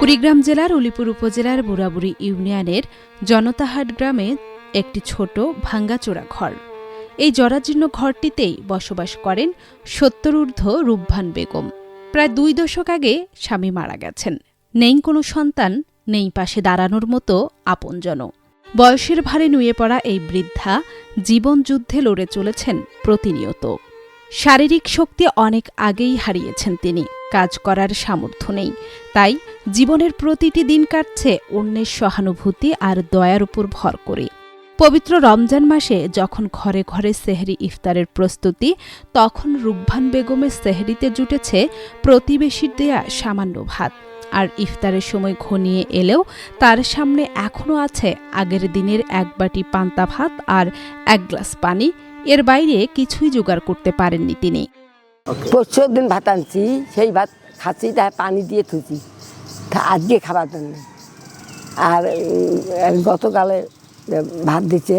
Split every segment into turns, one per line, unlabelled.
কুড়িগ্রাম জেলার উলিপুর উপজেলার বুড়াবুড়ি ইউনিয়নের জনতাহাট গ্রামে একটি ছোট ভাঙ্গাচোরা ঘর। এই জরাজীর্ণ ঘরটিতেই বসবাস করেন ৭০ ঊর্ধ্ব রূপভান বেগম। প্রায় ২ দশক আগে স্বামী মারা গেছেন। নেই কোনো সন্তান, নেই পাশে দাঁড়ানোর মতো আপনজন। বয়সের ভারে নুয়ে পড়া এই বৃদ্ধা জীবনযুদ্ধে লড়ে চলেছেন প্রতিনিয়ত। শারীরিক শক্তি অনেক আগেই হারিয়েছেন তিনি। কাজ করার সামর্থ্য নেই, তাই জীবনের প্রতিটি দিন কাটছে অন্যের সহানুভূতি আর দয়ার উপর ভর করে। পবিত্র রমজান মাসে যখন ঘরে ঘরে সেহরি ইফতারের প্রস্তুতি, তখন রূপভান বেগমের সেহরিতে জুটেছে প্রতিবেশীর দেয়া সামান্য ভাত। আর ইফতারের সময় ঘনিয়ে এলেও তার সামনে এখনও আছে আগের দিনের এক বাটি পান্তা ভাত আর এক গ্লাস পানি। এর বাইরে কিছুই জোগাড় করতে পারেননি তিনি।
পরশুর দিন ভাত আনছি, সেই ভাত খাচ্ছি, তাই পানি দিয়ে থুছি আজকে খাবার জন্য। আর গতকালে ভাত দিচ্ছে,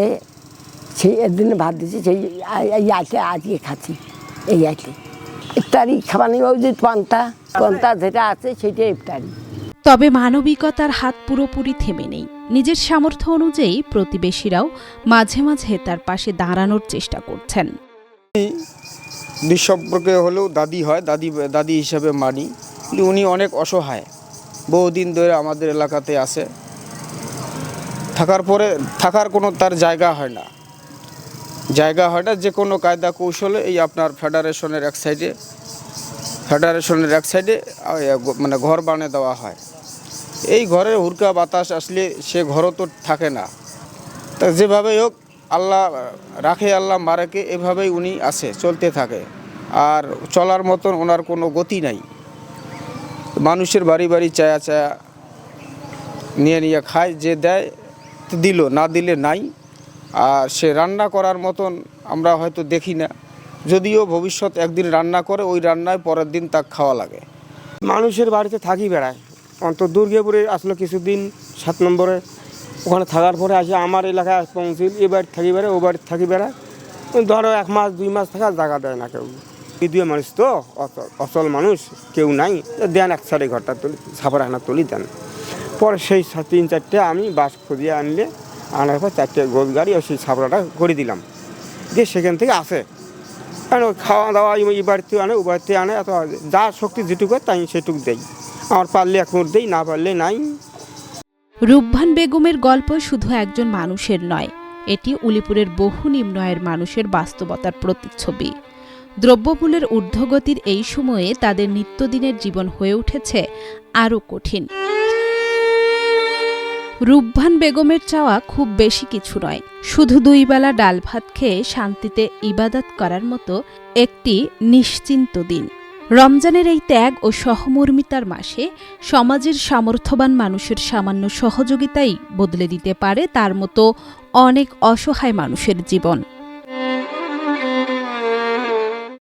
সেই একদিনে ভাত দিচ্ছে, সেই এই আজকে খাচ্ছি। এই আজকে ইফতারি খাবার নেই, ওই যে পান্তা যেটা আছে সেটাই ইফতারি।
তবে মানবিকতার হাত পুরোপুরি থেমে নেই। নিজের সামর্থ্য অনুযায়ী প্রতিবেশীরাও মাঝে মাঝে তার পাশে দাঁড়ানোর চেষ্টা করছেন।
নিঃসম্পর্কে হলেও দাদি হয়, দাদি হিসাবে মানি। উনি অনেক অসহায়, বহুদিন ধরে আমাদের এলাকাতে আসে। থাকার কোনো তার জায়গা হয় না, যে কোনো কায়দা কৌশলে এই আপনার ফেডারেশনের এক সাইডে মানে ঘর বানিয়ে দেওয়া হয়। এই ঘরে হুড়কা বাতাস আসলে সে ঘরও তো থাকে না। তা যেভাবেই হোক আল্লাহ রাখে, আল্লাহ মারেকে, এভাবেই উনি আসে, চলতে থাকে। আর চলার মতন ওনার কোনো গতি নাই। মানুষের বাড়ি বাড়ি চায়া নিয়ে খায়, যে দেয় দিল, না দিলে নাই। আর সে রান্না করার মতন আমরা হয়তো দেখি না, যদিও ভবিষ্যৎ একদিন রান্না করে, ওই রান্নায় পরের দিন তাকে খাওয়া লাগে।
মানুষের বাড়িতে থাকি বেড়ায়। অন্তত দুর্গাপুরে আসলো কিছুদিন ৭ নম্বরে, ওখানে থাকার পরে আসে আমার এলাকায় পৌঁছিল। এ বাড়ি থাকি বেড়ায়, ও বাড়ি থাকি বেড়ায়। ধরো 1 মাস 2 মাস থাকার জায়গা দেয় না কেউ। বিধুয়ে মানুষ তো, অচল মানুষ কেউ নাই, দেন এক সাইডে ঘরটা তুলি, ছাপড়া একটা তুলি দেন। পরে সেই 3-4টে আমি বাস খুঁজিয়ে আনার পর 4টে গোল গাড়ি ও সেই ছাপড়াটা করে দিলাম, দিয়ে সেখান থেকে আসে। ওই খাওয়া দাওয়া এই বাড়িতে আনে, ও বাড়িতে আনে, এত যা শক্তি যেটুকু তাই সেটুকু দেই। আমার পারলে 1 মুঠ দেই, না পারলে নাই।
রূপভান বেগমের গল্প শুধু একজন মানুষের নয়, এটি উলিপুরের বহু নিম্ন আয়ের মানুষের বাস্তবতার প্রতিচ্ছবি। দ্রব্যমূল্যের ঊর্ধ্বগতির এই সময়ে তাদের নিত্যদিনের জীবন হয়ে উঠেছে আরও কঠিন। রূপভান বেগমের চাওয়া খুব বেশি কিছু নয়, শুধু 2 বেলা ডাল ভাত খেয়ে শান্তিতে ইবাদত করার মতো একটি নিশ্চিন্ত দিন। রমজানের এই ত্যাগ ও সহমর্মিতার মাসে সমাজের সামর্থ্যবান মানুষের সামান্য সহযোগিতাই বদলে দিতে পারে তার মতো অনেক অসহায় মানুষের জীবন।